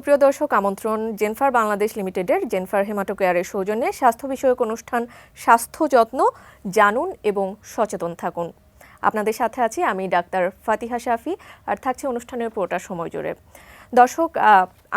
সুপ্রিয় দর্শক, আমন্ত্রণ জেনফার বাংলাদেশ লিমিটেডের জেনফার হেমাটোকেয়ারের সৌজন্যে স্বাস্থ্য বিষয়ক অনুষ্ঠান স্বাস্থ্য যত্ন জানুন এবং সচেতন থাকুন। আপনাদের সাথে আছি আমি ডাক্তার ফাতিহা শাফি, আর থাকছে অনুষ্ঠানের পুরোটা সময় জুড়ে। দর্শক,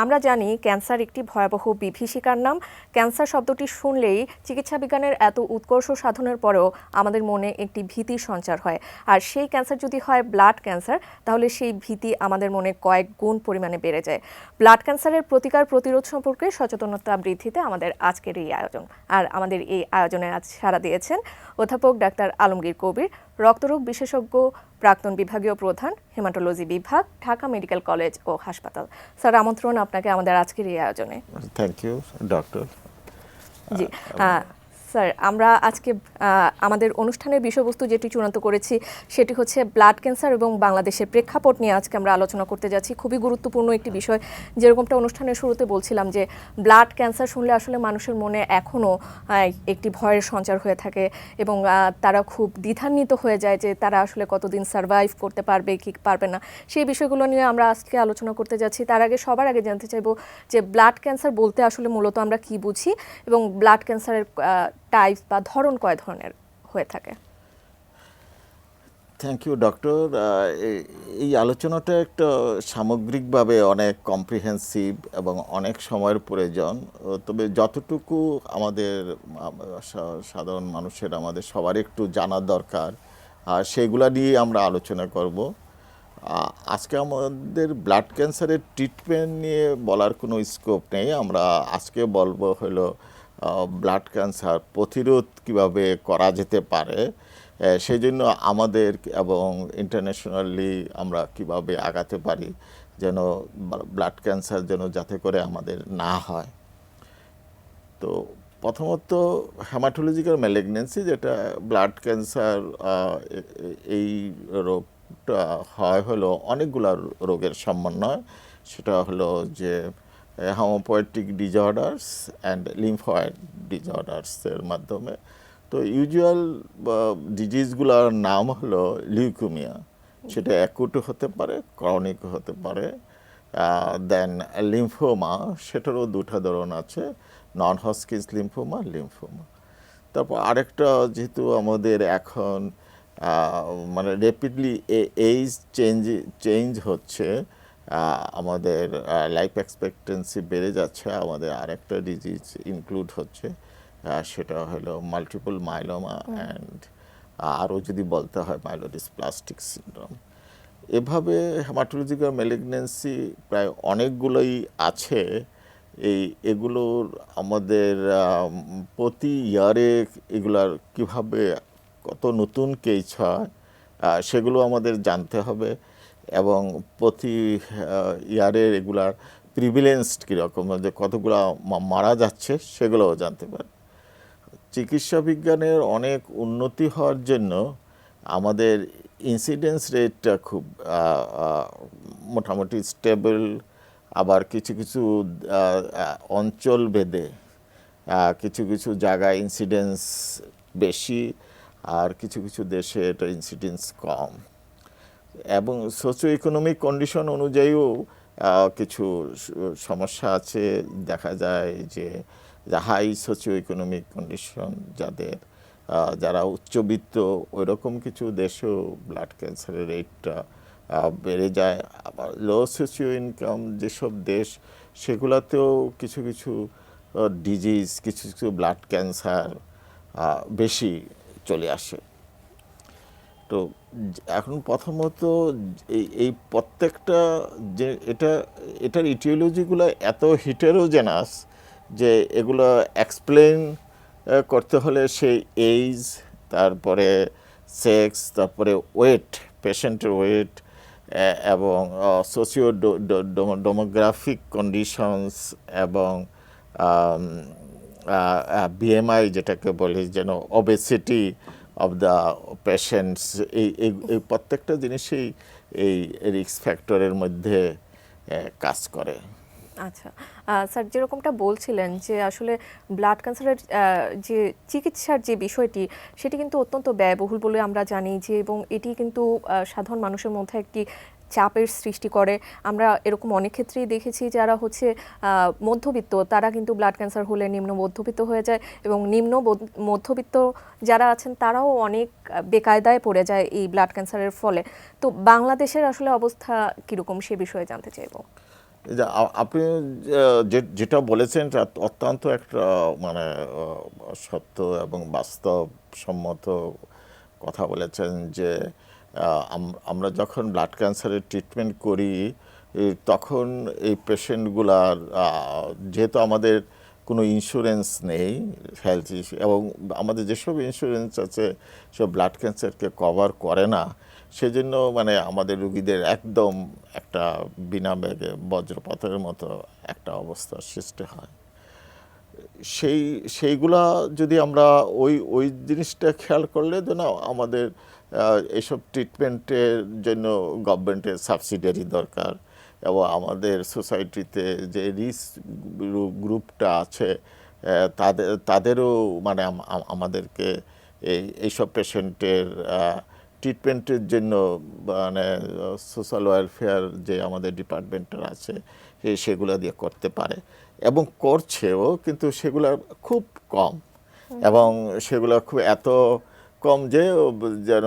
আমরা জানি ক্যান্সার একটি ভয়াবহ বিভীষিকার নাম। ক্যান্সার শব্দটি শুনলেই চিকিৎসা বিজ্ঞানের এত উৎকর্ষ সাধনের পরেও আমাদের মনে একটি ভীতির সঞ্চার হয়। আর সেই ক্যান্সার যদি হয় ব্লাড ক্যান্সার, তাহলে সেই ভীতি আমাদের মনে কয়েক গুণ পরিমাণে বেড়ে যায়। ব্লাড ক্যান্সারের প্রতিকার প্রতিরোধ সম্পর্কে সচেতনতা বৃদ্ধিতে আমাদের আজকের এই আয়োজন। আর আমাদের এই আয়োজনে আজ সাড়া দিয়েছেন অধ্যাপক ডাক্তার আলমগীর কবির, রক্তরোগ বিশেষজ্ঞ, প্রাক্তন বিভাগীয় প্রধান, হেমাটোলজি বিভাগ, ঢাকা মেডিকেল কলেজ ও হাসপাতাল। স্যার, আমন্ত্রণ আপনাকে আমাদের আজকের এই আয়োজনে। Thank you doctor. জি স্যার, আমরা আজকে আমাদের অনুষ্ঠানের বিষয়বস্তু যেটি চূড়ান্ত করেছি সেটি হচ্ছে ব্লাড ক্যান্সার এবং বাংলাদেশের প্রেক্ষাপট নিয়ে আজকে আমরা আলোচনা করতে যাচ্ছি। খুবই গুরুত্বপূর্ণ একটি বিষয়। যেরকমটা অনুষ্ঠানের শুরুতে বলছিলাম যে ব্লাড ক্যান্সার শুনলে আসলে মানুষের মনে এখনও একটি ভয়ের সঞ্চার হয়ে থাকে এবং তারা খুব দ্বিধান্বিত হয়ে যায় যে তারা আসলে কতদিন সার্ভাইভ করতে পারবে কি পারবে না। সেই বিষয়গুলো নিয়ে আমরা আজকে আলোচনা করতে যাচ্ছি। তার আগে সবার আগে জানতে চাইবো যে ব্লাড ক্যান্সার বলতে আসলে মূলত আমরা কি বুঝি এবং ব্লাড ক্যান্সারের টাইপ বা ধরন কয় ধরনের হয়ে থাকে। Thank you doctor. এই আলোচনাটা একটা সামগ্রিকভাবে অনেক কম্প্রিহেন্সিভ এবং অনেক সময়ের প্রয়োজন। তবে যতটুকু আমাদের সাধারণ মানুষের আমাদের সবার একটু জানা দরকার, সেগুলা নিয়ে আমরা আলোচনা করব। আজকে আমাদের ব্লাড ক্যান্সারের ট্রিটমেন্ট নিয়ে বলার কোনো স্কোপ নেই। আমরা আজকে বলবো হলো ব্লাড ক্যান্সার প্রতিরোধ কিভাবে করা যেতে পারে, সেই জন্য আমাদের এবং ইন্টারন্যাশনালি আমরা কিভাবে আগাতে পারি যেন ব্লাড ক্যান্সার যেন যাতে করে আমাদের না হয়। তো প্রথমত হেমাটোলজিক্যাল ম্যালিগন্যান্সি, যেটা ব্লাড ক্যান্সার, এই রোগটা হয় হলো অনেকগুলো রোগের সমন্বয়। সেটা হলো যে হেমোপয়েটিক ডিজঅর্ডার্স অ্যান্ড লিম্ফয়েড ডিজঅর্ডার্সের মাধ্যমে। তো ইউজুয়াল ডিজিজগুলোর নাম হলো লিউকেমিয়া, সেটা অ্যাকুটও হতে পারে, ক্রনিক হতে পারে। দেন লিম্ফোমা, সেটারও দুটা ধরন আছে, নন হজকিন্স লিম্ফোমা, লিম্ফোমা। তারপর আরেকটা, যেহেতু আমাদের এখন মানে র্যাপিডলি এইজ চেঞ্জ হচ্ছে, আমাদের লাইফ এক্সপেক্টেন্সি বেড়ে যাচ্ছে, আমাদের আরেকটা ডিজিজ ইনক্লুড হচ্ছে, সেটা হলো মাল্টিপল মাইলোমা অ্যান্ড আরও যদি বলতে হয় মাইলোডিসপ্লাস্টিক সিনড্রোম। এভাবে হেমাটোলজিক্যাল ম্যালিগন্যান্সি প্রায় অনেকগুলোই আছে। এগুলোর আমাদের প্রতি ইয়ারে এগুলার কীভাবে কত নতুন কেস হয় সেগুলো আমাদের জানতে হবে, এবং প্রতি ইয়ারের এগুলার প্রিভিলেন্স কীরকম, যে কতগুলো মারা যাচ্ছে সেগুলোও জানতে পারে। চিকিৎসা বিজ্ঞানের অনেক উন্নতি হওয়ার জন্য আমাদের ইনসিডেন্স রেটটা খুব মোটামুটি স্টেবল, আবার কিছু কিছু অঞ্চল ভেদে কিছু কিছু জায়গায় ইনসিডেন্স বেশি, আর কিছু কিছু দেশে এটা ইনসিডেন্স কম, এবং সোশিও ইকোনমিক কন্ডিশন অনুযায়ীও কিছু সমস্যা আছে। দেখা যায় যে হাই সোশিও ইকোনমিক কন্ডিশন যারা উচ্চবিত্ত, ওইরকম কিছু দেশেও ব্লাড ক্যান্সারের রেটটা বেড়ে যায়। আবার লো সোশিও ইনকাম যেসব দেশ, সেগুলোতেও কিছু কিছু ডিজিজ, কিছু কিছু ব্লাড ক্যান্সার বেশি চলে আসে। তো এখন প্রথমত এই প্রত্যেকটা যে এটার ইটিওলজিগুলো এত হিটেরোজেনাস যে এগুলো এক্সপ্লেন করতে হলে সেই এইজ, তারপরে সেক্স, তারপরে ওয়েট, পেশেন্টের ওয়েট, এবং সোশিও ডেমোগ্রাফিক কন্ডিশনস, এবং বিএমআই যেটাকে বলি, যেন ওবেসিটি অফ দ্য পেশেন্টস, এই প্রত্যেকটা জিনিসই এই রিস্ক ফ্যাক্টরের মধ্যে কাজ করে। আচ্ছা স্যার, যেরকমটা বলছিলেন যে আসলে ব্লাড ক্যান্সারের যে চিকিৎসার যে বিষয়টি, সেটি কিন্তু অত্যন্ত ব্যয়বহুল বলে আমরা জানি যে, এবং এটি কিন্তু সাধারণ মানুষের মধ্যে একটি চাপের সৃষ্টি করে। আমরা এরকম অনেক ক্ষেত্রেই দেখেছি যারা হচ্ছে মধ্যবিত্ত, তারা কিন্তু ব্লাড ক্যান্সার হলে নিম্ন মধ্যবিত্ত হয়ে যায়, এবং মধ্যবিত্ত যারা আছেন তারাও অনেক বেকায়দায় পড়ে যায় এই ব্লাড ক্যান্সারের ফলে। তো বাংলাদেশের আসলে অবস্থা কিরকম সে বিষয়ে জানতে চাইবো। এই যে আপনি যেটা বলেছেন এটা অত্যন্ত একটা মানে সত্য এবং বাস্তবসম্মত কথা বলেছেন যে আমরা যখন ব্লাড ক্যান্সারের ট্রিটমেন্ট করি তখন এই পেশেন্টগুলার যেহেতু আমাদের কোনো ইন্স্যুরেন্স নেই হেলথ এবং আমাদের যেসব ইন্স্যুরেন্স আছে সব ব্লাড ক্যান্সারকে কভার করে না, সেজন্য মানে আমাদের রুগীদের একদম একটা বিনা ব্যাগে বজ্রপাতের মতো একটা অবস্থার সৃষ্টি হয়। সেইগুলা যদি আমরা ওই জিনিসটা খেয়াল করলে যেন আমাদের এইসব ট্রিটমেন্টের জন্য গভর্নমেন্টের সাবসিডিয়ারি দরকার, এবং আমাদের সোসাইটিতে যে রিস্ক গ্রুপটা আছে তাদেরও মানে আমাদেরকে এইসব পেশেন্টের ট্রিটমেন্টের জন্য মানে সোশ্যাল ওয়েলফেয়ার যে আমাদের ডিপার্টমেন্টের আছে সেগুলো দিয়ে করতে পারে এবং করছেও, কিন্তু সেগুলো খুব কম, এবং সেগুলো খুব এত কম যে যেন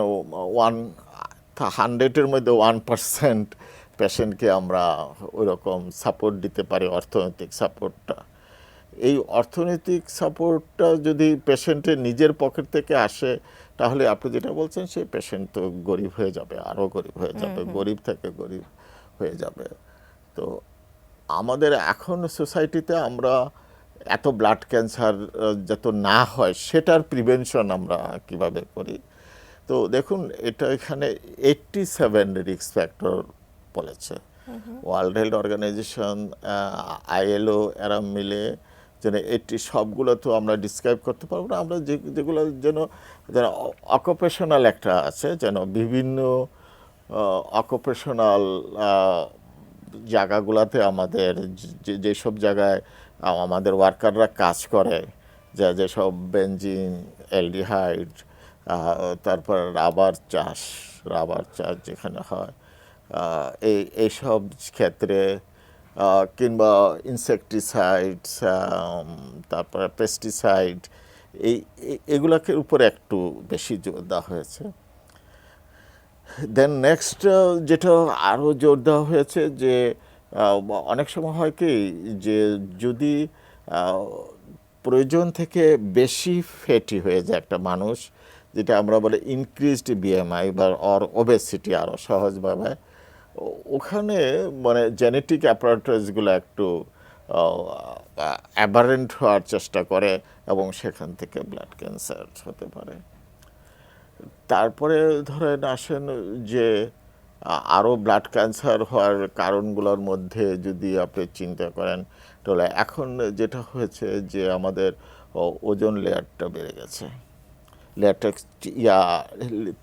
100-এর মধ্যে 1% পেশেন্টকে আমরা ওইরকম সাপোর্ট দিতে পারি, অর্থনৈতিক সাপোর্টটা। এই অর্থনৈতিক সাপোর্টটা যদি পেশেন্টের নিজের পকেট থেকে আসে তাহলে আপনি যেটা বলছেন সেই পেশেন্ট তো গরিব হয়ে যাবে, আরও গরিব হয়ে যাবে, গরিব থেকে গরিব হয়ে যাবে। তো আমাদের এখন সোসাইটিতে আমরা এত ব্লাড ক্যান্সার যত না হয় সেটার প্রিভেনশন আমরা কিভাবে করি। তো দেখুন, এটা এখানে 87 রিস্ক ফ্যাক্টর বলেছে ওয়ার্ল্ড হেলথ অর্গানাইজেশন, ILO, এরা মিলে যেন এটি সবগুলো তো আমরা ডিসক্রাইব করতে পারবো না। আমরা যেগুলো যেন অকুপেশনাল একটা আছে, যেন বিভিন্ন অকুপেশনাল জায়গাগুলোতে আমাদের যেসব জায়গায় আমাদের ওয়ার্কাররা কাজ করে, যেসব বেঞ্জিন, অ্যালডিহাইড, তারপর রাবার চাষ যেখানে হয়, এইসব ক্ষেত্রে কিংবা ইনসেকটিসাইডস, তারপরে পেস্টিসাইড, এগুলোকে উপরে একটু বেশি জোর দেওয়া হয়েছে। দেন নেক্সট যেটা আরও জোর দেওয়া হয়েছে যে অনেক সময় হয় কি যে যদি প্রয়োজন থেকে বেশি ফ্যাটি হয়ে যায় একটা মানুষ, যেটা আমরা বলে ইনক্রিজড BMI বা ওবেসিটি আরও সহজভাবে, ওখানে মানে জেনেটিক অ্যাপারেটাসগুলো একটু অ্যাবারেন্ট হওয়ার চেষ্টা করে এবং সেখান থেকে ব্লাড ক্যান্সার হতে পারে। তারপরে ধরেন আসেন যে আরও ব্লাড ক্যান্সার হওয়ার কারণগুলোর মধ্যে যদি আপনি চিন্তা করেন তাহলে এখন যেটা হয়েছে যে আমাদের ওজোন লেয়ারটা বেড়ে গেছে, লেয়ারটা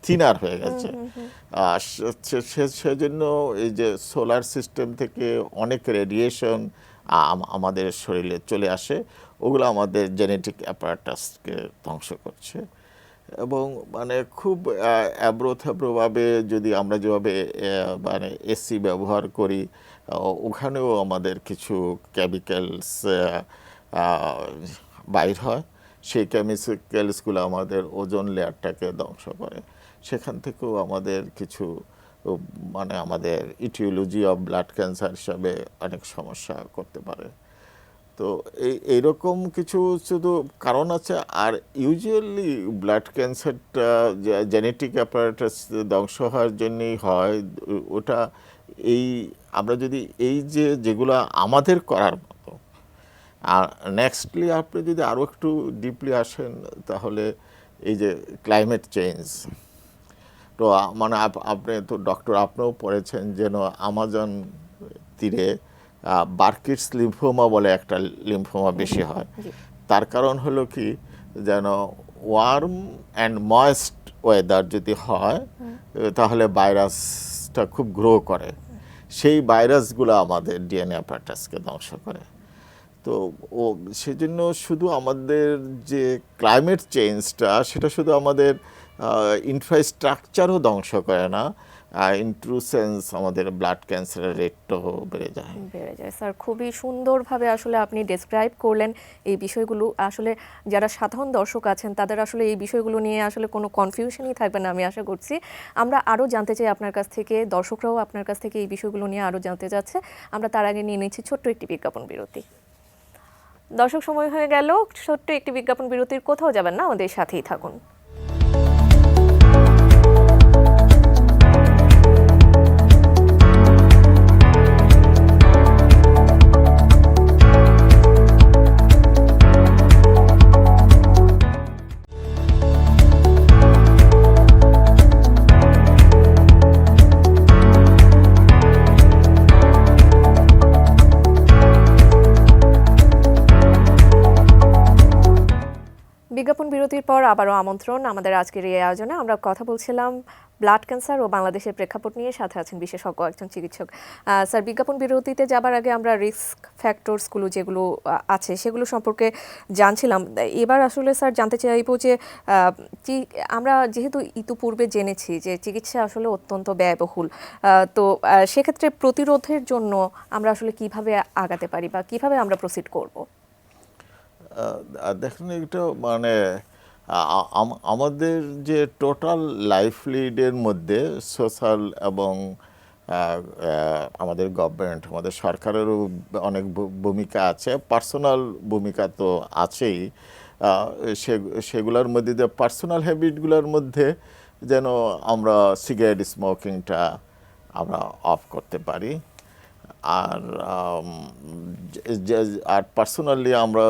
থিনার হয়ে গেছে। সেজন্য এই যে সোলার সিস্টেম থেকে অনেক রেডিয়েশন আমাদের শরীরে চলে আসে, ওগুলো আমাদের জেনেটিক অ্যাপারেটাসকে ধ্বংস করছে। এবং মানে খুব অ্যাব্রোথ্যাব্রোভাবে যদি আমরা যেভাবে মানে AC ব্যবহার করি, ওখানেও আমাদের কিছু কেমিক্যালস বাইর হয়, সেই কেমিক্যালসগুলো আমাদের ওজোন লেয়ারটাকে ধ্বংস করে। সেখান থেকেও আমাদের কিছু মানে আমাদের ইটিওলজি অফ ব্লাড ক্যান্সার হিসাবে অনেক সমস্যা করতে পারে। তো এইরকম কিছু শুধু কারণ আছে। আর ইউজুয়ালি ব্লাড ক্যান্সারটা জেনেটিক অ্যাপারেটাস ধ্বংস হওয়ার জন্যই হয়। ওটা আমরা যদি যেগুলো আমাদের করার মতো, আর নেক্সটলি আপনি যদি আরও একটু ডিপলি আসেন তাহলে এই যে ক্লাইমেট চেঞ্জ, তো মানে আপনি তো ডক্টর, আপনিও পড়েছেন যেন আমাজন তীরে বার্কিটস লিম্ফোমা বলে একটা লিম্ফোমা বেশি হয়। তার কারণ হলো কি, যেন ওয়ার্ম অ্যান্ড ময়েস্ট ওয়েদার যদি হয় তাহলে ভাইরাসটা খুব গ্রো করে, সেই ভাইরাসগুলো আমাদের DNA অ্যাপারেটাসকে ধ্বংস করে। তো সেজন্য শুধু আমাদের যে ক্লাইমেট চেঞ্জটা সেটা শুধু আমাদের ইনফ্রাস্ট্রাকচারও ধ্বংস করে না, ইন ট্রু সেন্স আমাদের ব্লাড ক্যান্সারের রেটটাও বেড়ে যায়। স্যার, খুবই সুন্দরভাবে আসলে আপনি ডেসক্রাইব করলেন এই বিষয়গুলো। আসলে যারা সাধারণ দর্শক আছেন তাদের আসলে এই বিষয়গুলো নিয়ে আসলে কোনো কনফিউশনই থাকবে না আমি আশা করছি। আমরা আরও জানতে চাই আপনার কাছ থেকে, দর্শকরাও আপনার কাছ থেকে এই বিষয়গুলো নিয়ে আরও জানতে যাচ্ছে। আমরা তার আগে নিয়ে নিচ্ছি ছোট্ট একটি বিজ্ঞাপন বিরতি। দর্শক, সময় হয়ে গেল ছোট্ট একটি বিজ্ঞাপন বিরতির। কোথাও যাবেন না, আমাদের সাথেই থাকুন। বিজ্ঞাপন বিরতির পর আবারও আমন্ত্রণ আমাদের আজকের এই আয়োজনে। আমরা কথা বলছিলাম ব্লাড ক্যান্সার ও বাংলাদেশের প্রেক্ষাপট নিয়ে, সাথে আছেন বিশেষজ্ঞ একজন চিকিৎসক। স্যার, বিজ্ঞাপন বিরতিতে যাবার আগে আমরা রিস্ক ফ্যাক্টরসগুলো যেগুলো আছে সেগুলো সম্পর্কে জানছিলাম। এবার আসলে স্যার জানতে চাইব যে আমরা যেহেতু ইতিপূর্বে জেনেছি যে চিকিৎসা আসলে অত্যন্ত ব্যয়বহুল, তো সেক্ষেত্রে প্রতিরোধের জন্য আমরা আসলে কিভাবে আগাতে পারি বা কিভাবে আমরা প্রসিড করব? দেখেন, এটা মানে আমাদের যে টোটাল লাইফ লিডের মধ্যে সোশ্যাল এবং আমাদের গভর্নমেন্ট, আমাদের সরকারেরও অনেক ভূমিকা আছে, পার্সোনাল ভূমিকা তো আছেই। সেগুলোর মধ্যে দিয়ে পার্সোনাল হ্যাবিটগুলোর মধ্যে যেন আমরা সিগারেট স্মোকিংটা আমরা অফ করতে পারি। আর আর পার্সোনালি আমরা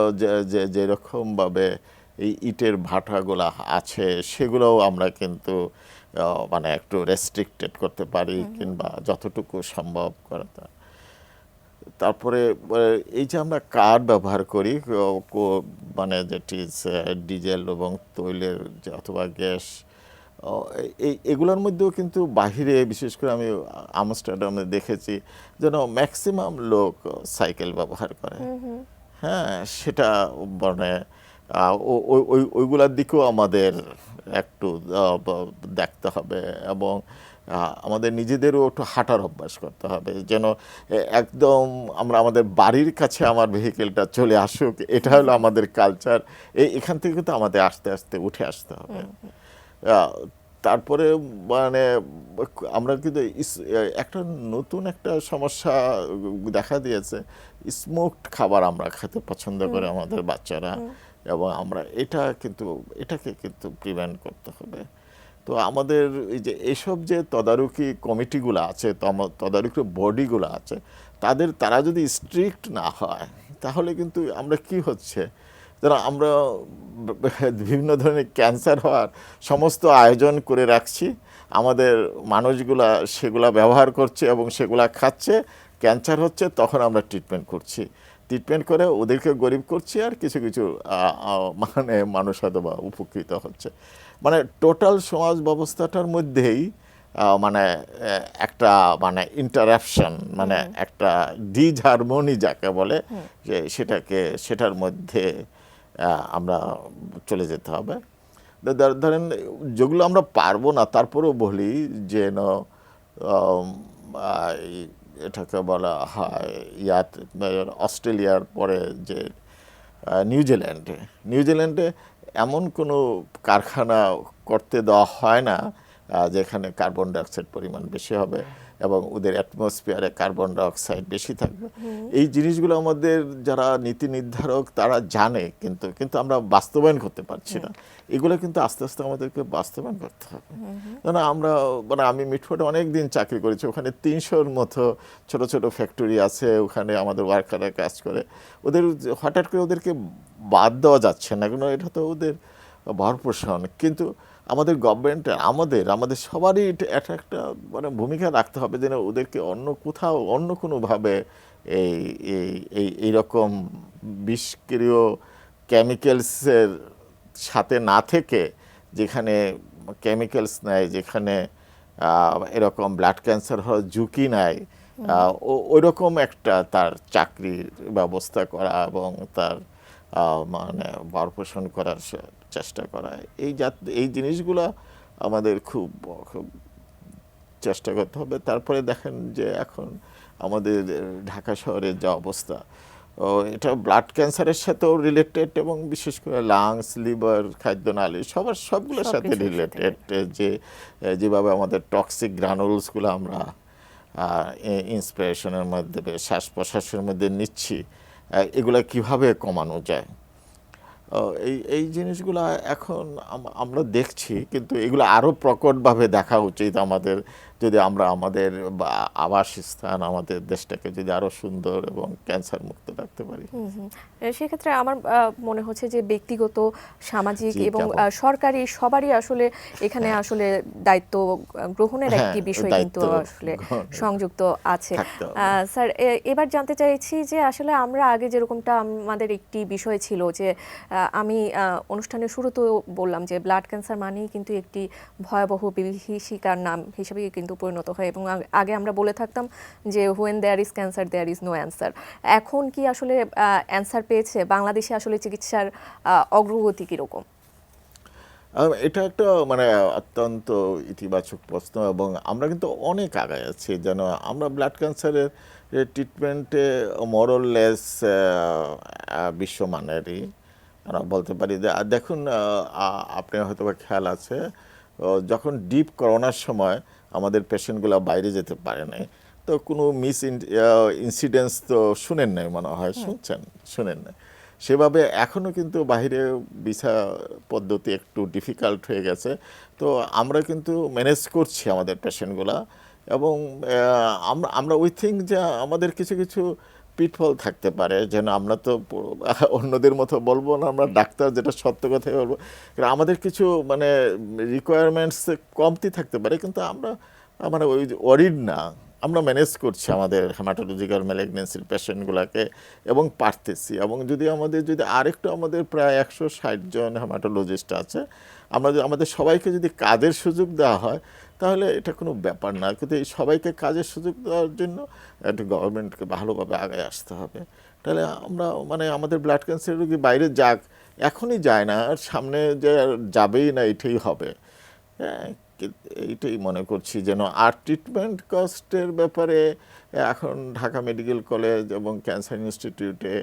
যেরকমভাবে এই ইটের ভাটাগুলো আছে সেগুলোও আমরা কিন্তু মানে একটু রেস্ট্রিক্টেড করতে পারি, কিংবা যতটুকু সম্ভব করা। তারপরে এই যে আমরা কার ব্যবহার করি, মানে যেটি ডিজেল এবং তৈলের অথবা গ্যাস, এগুলোর মধ্যেও কিন্তু বাহিরে, বিশেষ করে আমি আমস্টারডামে দেখেছি যেন ম্যাক্সিমাম লোক সাইকেল ব্যবহার করে। হ্যাঁ, সেটা মানে ওইগুলার দিকেও আমাদের একটু দেখতে হবে, এবং আমাদের নিজেদেরও একটু হাঁটার অভ্যাস করতে হবে, যেন একদম আমরা আমাদের বাড়ির কাছে আমার ভেহিকেলটা চলে আসুক। এটা হলো আমাদের কালচার। এখান থেকে কিন্তু আমাদের আস্তে আস্তে উঠে আসতে হবে। তারপরে মানে আমরা কিন্তু একটা নতুন একটা সমস্যা দেখা দিয়েছে, স্মোকড খাবার আমরা খেতে পছন্দ করে আমাদের বাচ্চারা, এবং আমরা এটাকে কিন্তু প্রিভেন্ট করতে হবে। তো আমাদের এই যে এসব যে তদারকি কমিটিগুলো আছে, তদারকি বডিগুলো আছে, তারা যদি স্ট্রিক্ট না হয়, তাহলে কিন্তু আমরা কি হচ্ছে, যারা আমরা বিভিন্ন ধরনের ক্যান্সার হওয়ার সমস্ত আয়োজন করে রাখছি, আমাদের মানুষগুলা সেগুলা ব্যবহার করছে এবং সেগুলা খাচ্ছে, ক্যান্সার হচ্ছে, তখন আমরা ট্রিটমেন্ট করছি, ট্রিটমেন্ট করে ওদেরকে গরিব করছি, আর কিছু কিছু মানে মানুষ হয়তো বা উপকৃত হচ্ছে। মানে টোটাল সমাজ ব্যবস্থাটার মধ্যেই মানে একটা মানে ইন্টারাপশন, মানে একটা ডিসহারমোনি যাকে বলে, যে সেটার মধ্যে আমরা চলে যেতে হবে। ধরেন, যেগুলো আমরা পারবো না, তারপরেও বলি যে এটাকে বলা হয় অস্ট্রেলিয়ার পরে যে নিউজিল্যান্ডে এমন কোনো কারখানা করতে দেওয়া হয় না যেখানে কার্বন ডাইঅক্সাইড পরিমাণ বেশি হবে এবং ওদের অ্যাটমসফিয়ারে কার্বন ডাইঅক্সাইড বেশি থাকবে। এই জিনিসগুলো আমাদের যারা নীতি নির্ধারক তারা জানে, কিন্তু আমরা বাস্তবায়ন করতে পারছি না। এগুলো কিন্তু আস্তে আস্তে আমাদেরকে বাস্তবায়ন করতে হবে। কারণ আমরা আমি মিটফোর্ডে অনেক দিন চাকরি করেছি, ওখানে 300-র মতো ছোট ছোট ফ্যাক্টরি আছে, ওখানে আমাদের ওয়ার্কাররা কাজ করে। হঠাৎ করে ওদেরকে বাদ দেওয়া যাচ্ছে না, কারণ এটা তো ওদের ভরণ। কিন্তু আমাদের গভর্নমেন্টের, আমাদের সবারই এটা একটা মানে ভূমিকা রাখতে হবে, যেন ওদেরকে অন্য কোনোভাবে এইরকম বিষক্রিয় কেমিক্যালসের সাথে না থেকে, যেখানে কেমিক্যালস নেয়, যেখানে এরকম ব্লাড ক্যান্সার হওয়ার ঝুঁকি নেয়, ওইরকম একটা তার চাকরির ব্যবস্থা করা এবং তার মানে ভরণ করার চেষ্টা করা। এই জিনিসগুলো আমাদের খুব চেষ্টা করতে হবে। তারপরে দেখেন যে এখন আমাদের ঢাকা শহরের যা অবস্থা, এটা ব্লাড ক্যান্সারের সাথেও রিলেটেড এবং বিশেষ করে লাংস, লিভার, খাদ্যনালী সবগুলোর সাথে সবকিছুর সাথে রিলেটেড। যে যেভাবে আমাদের টক্সিক গ্রানুলসগুলো আমরা ইন্সপিরেশনের মধ্যে, শ্বাস প্রশ্বাসের মধ্যে নিচ্ছি, এগুলা কিভাবে কমানো যায়। এই জিনিসগুলো এখন আমরা দেখছি, কিন্তু এগুলো আরও প্রকটভাবে দেখা উচিত আমাদের, যদি আমরা আমাদের আবাসস্থান, আমাদের দেশটাকে যদি আরও সুন্দর এবং ক্যান্সার মুক্ত রাখতে পারি। সেক্ষেত্রে আমার মনে হচ্ছে যে ব্যক্তিগত, সামাজিক জি, এবং কেমন? সরকারি সবারই আসলে এখানে আসলে দায়িত্ব গ্রহণের হ্যাঁ, একটি বিষয় কিন্তু দায়িত্ব আসলে গ্রহণের সংযুক্ত আছে। থাকতে হবে। স্যার, এবার জানতে চাইছি যে আসলে আমরা আগে যেরকমটা আমাদের একটি বিষয় ছিল যে আমি অনুষ্ঠানের শুরুতেও বললাম যে ব্লাড ক্যান্সার মানেই কিন্তু একটি ভয়াবহ বিভীষিকার নাম হিসেবে কিন্তু পরিণত হয়, এবং আগে আমরা বলে থাকতাম যে when there is cancer there is no answer. এখন কি আসলে অ্যান্সার পেয়েছে? বাংলাদেশে আসলে চিকিৎসার অগ্রগতি কিরকম? এটা একটা মানে অত্যন্ত ইতিবাচক প্রশ্ন, এবং আমরা কিন্তু অনেক আগায় আছি। যেন আমরা ব্লাড ক্যান্সারের ট্রিটমেন্টে মোরলেস বিশ্বমানেরই আমরা বলতে পারি। যে দেখুন, আপনার হয়তো বা খেয়াল আছে, যখন ডিপ করোনার সময় আমাদের পেশেন্টগুলো বাইরে যেতে পারে নাই, তো কোনো ইনসিডেন্স তো শুনেন নাই মনে হয়, শুনেন নাই সেভাবে। এখনও কিন্তু বাইরে ভিসা পদ্ধতি একটু ডিফিকাল্ট হয়ে গেছে, তো আমরা কিন্তু ম্যানেজ করছি আমাদের পেশেন্টগুলা। এবং আমরা উই থিঙ্ক যে আমাদের কিছু কিছু পিটফল থাকতে পারে, যেন আমরা তো অন্যদের মতো বলবো না, আমরা ডাক্তার, যেটা সত্য কথাই বলবো। আমাদের কিছু মানে রিকোয়ারমেন্টস কমতি থাকতে পারে, কিন্তু আমরা মানে ওই ওয়ারিড না, আমরা ম্যানেজ করছি আমাদের হেমাটোলজিক্যাল ম্যালিগন্যান্সির পেশেন্টগুলোকে এবং পারতেছি। এবং যদি আরেকটু আমাদের প্রায় 160 জন হেমাটোলজিস্ট আছে, আমরা আমাদের সবাইকে যদি কাজের সুযোগ দেওয়া হয়, তাহলে এটা কোনো ব্যাপার না। কিন্তু এই সবাইকে কাজের সুযোগ দেওয়ার জন্য একটা গভর্নমেন্টকে ভালোভাবে আগায় আসতে হবে। তাহলে আমরা মানে আমাদের ব্লাড ক্যান্সার রোগী বাইরে যাক, এখনই যায় না, আর সামনে যে যাবেই না, এটাই হবে। হ্যাঁ, এইটাই মনে করছি যেন। আর ট্রিটমেন্ট কস্টের ব্যাপারে এখন ঢাকা মেডিকেল কলেজ এবং ক্যান্সার ইনস্টিটিউটে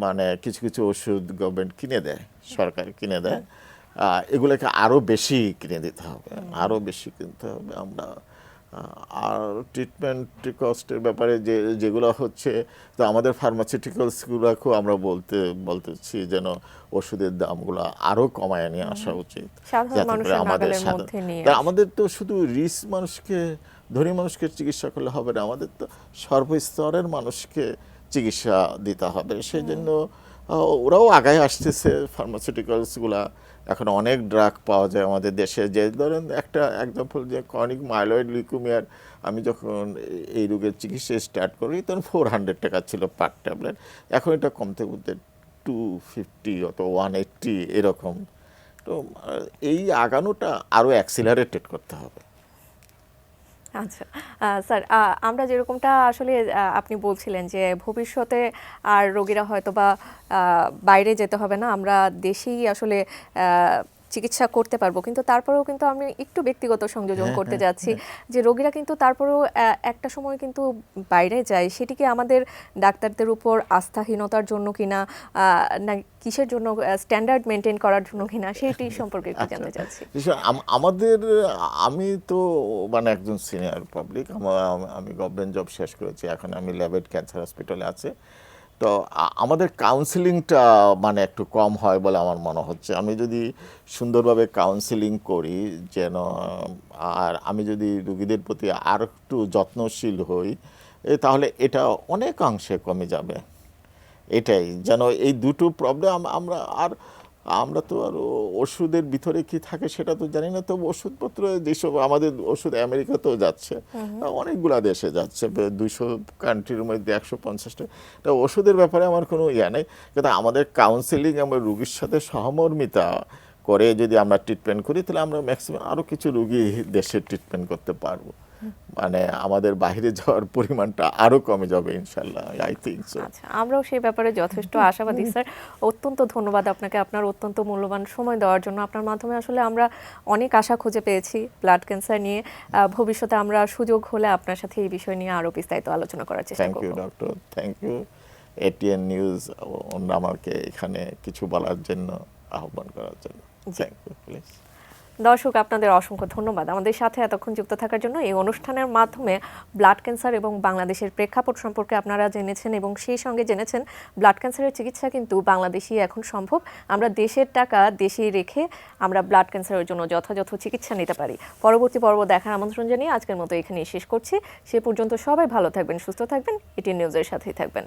মানে কিছু কিছু ওষুধ গভর্নমেন্ট কিনে দেয়, সরকার কিনে দেয়। এগুলোকে আরও বেশি কিনে দিতে হবে, আরও বেশি কিনতে হবে আমরা। আর ট্রিটমেন্ট কস্টের ব্যাপারে যেগুলো হচ্ছে, তো আমাদের ফার্মাসিউটিক্যালসগুলোকেও আমরা বলতেছি যেন ওষুধের দামগুলো আরও কমায় নিয়ে আসা উচিত, সাধারণ যাতে করে মানুষের আমাদের নাগালের মধ্যে নিয়ে আমাদের তো শুধু রিচ মানুষকে, ধনী মানুষকে চিকিৎসা করলে হবে না, আমাদের তো সর্বস্তরের মানুষকে চিকিৎসা দিতে হবে। সেই জন্য ওরাও আগায় আসতেছে ফার্মাসিউটিক্যালসগুলা। এখন অনেক ড্রাগ পাওয়া যায় আমাদের দেশে। যে ধরেন একটা এক্সাম্পল, যে ক্রনিক মাইলয়েড লিউকেমিয়ার আমি যখন এই রোগের চিকিৎসা স্টার্ট করি, তখন 400 টাকা ছিল পার ট্যাবলেট। এখন এটা কমতে কমতে 250 অথবা 180 এরকম। তো এই আগানোটা আরও অ্যাক্সিলারেটেড করতে হবে। আচ্ছা স্যার, আমরা যেরকমটা আসলে আপনি বলছিলেন যে ভবিষ্যতে আর রোগীরা হয়তো বা বাইরে যেতে হবে না, আমরা দেশেই আসলে চিকিৎসা করতে পারবো, কিন্তু তারপরেও কিন্তু আমি একটু ব্যক্তিগত সংযোজন করতে যাচ্ছি যে রোগীরা কিন্তু তারপরেও একটা সময় কিন্তু বাইরে যায়, সেটিকে আমাদের ডাক্তারদের উপর আস্থাহীনতার জন্য কিনা, না কিসের জন্য, স্ট্যান্ডার্ড মেনটেন করার জন্য কিনা, সেটি সম্পর্কে একটু জানতে চাচ্ছি। আমাদের, আমি তো মানে একজন সিনিয়র পাবলিক, আমি গভর্নমেন্ট জব শেষ করেছি, এখন আমি ল্যাবেট ক্যান্সার হসপিটালে আছে। তো আমাদের কাউন্সিলিংটা মানে একটু কম হয় বলে আমার মনে হচ্ছে। আমি যদি সুন্দরভাবে কাউন্সিলিং করি যেন, আর আমি যদি রুগীদের প্রতি আর একটু যত্নশীল হই, তাহলে এটা অনেকাংশে কমে যাবে। এটাই যেন, এই দুটো প্রবলেম আমরা তো আর ওষুধের ভিতরে কি থাকে সেটা তো জানি না। তো ওষুধপত্র যেসব আমাদের ওষুধ আমেরিকাতেও যাচ্ছে, অনেকগুলা দেশে যাচ্ছে, 200 কান্ট্রির মধ্যে 150টা। তা ওষুধের ব্যাপারে আমার কোনো ইয়া নেই, কিন্তু আমাদের কাউন্সেলিং, আমরা রুগীর সাথে সহমর্মিতা করে যদি আমরা ট্রিটমেন্ট করি, তাহলে আমরা ম্যাক্সিমাম আরও কিছু রুগী দেশে ট্রিটমেন্ট করতে পারবো। মানে আমাদের বাইরে যাওয়ার পরিমাণটা আরো কমে যাবে ইনশাল্লাহ, আই থিংক সো। আচ্ছা, আমরাও সেই ব্যাপারে যথেষ্ট আশাবাদী স্যার। অত্যন্ত ধন্যবাদ আপনাকে আপনার অত্যন্ত মূল্যবান সময় দেওয়ার জন্য। আপনার মাধ্যমে আসলে আমরা অনেক আশা খুঁজে পেয়েছি ব্লাড ক্যান্সার নিয়ে। ভবিষ্যতে আমরা সুযোগ হলে আপনার সাথে এই বিষয় নিয়ে আরো বিস্তারিত আলোচনা করার চেষ্টা থ্যাংক ইউ করব। Doctor, thank you ATN news আমাকে এখানে কিছু বলার জন্য, আহ্বান করার জন্য। Thank you, please. দর্শক, আপনাদের অসংখ্য ধন্যবাদ আমাদের সাথে এতক্ষণ যুক্ত থাকার জন্য। এই অনুষ্ঠানের মাধ্যমে ব্লাড ক্যান্সার এবং বাংলাদেশের প্রেক্ষাপট সম্পর্কে আপনারা জেনেছেন এবং সেই সঙ্গে জেনেছেন ব্লাড ক্যান্সারের চিকিৎসা কিন্তু বাংলাদেশেই এখন সম্ভব। আমরা দেশের টাকা দেশেই রেখে আমরা ব্লাড ক্যান্সারের জন্য যথাযথ চিকিৎসা নিতে পারি। পরবর্তী পর্ব দেখার আমন্ত্রণ জানিয়ে আজকের মতো এখানেই শেষ করছি। সে পর্যন্ত সবাই ভালো থাকবেন, সুস্থ থাকবেন, এটিএন নিউজের সাথেই থাকবেন।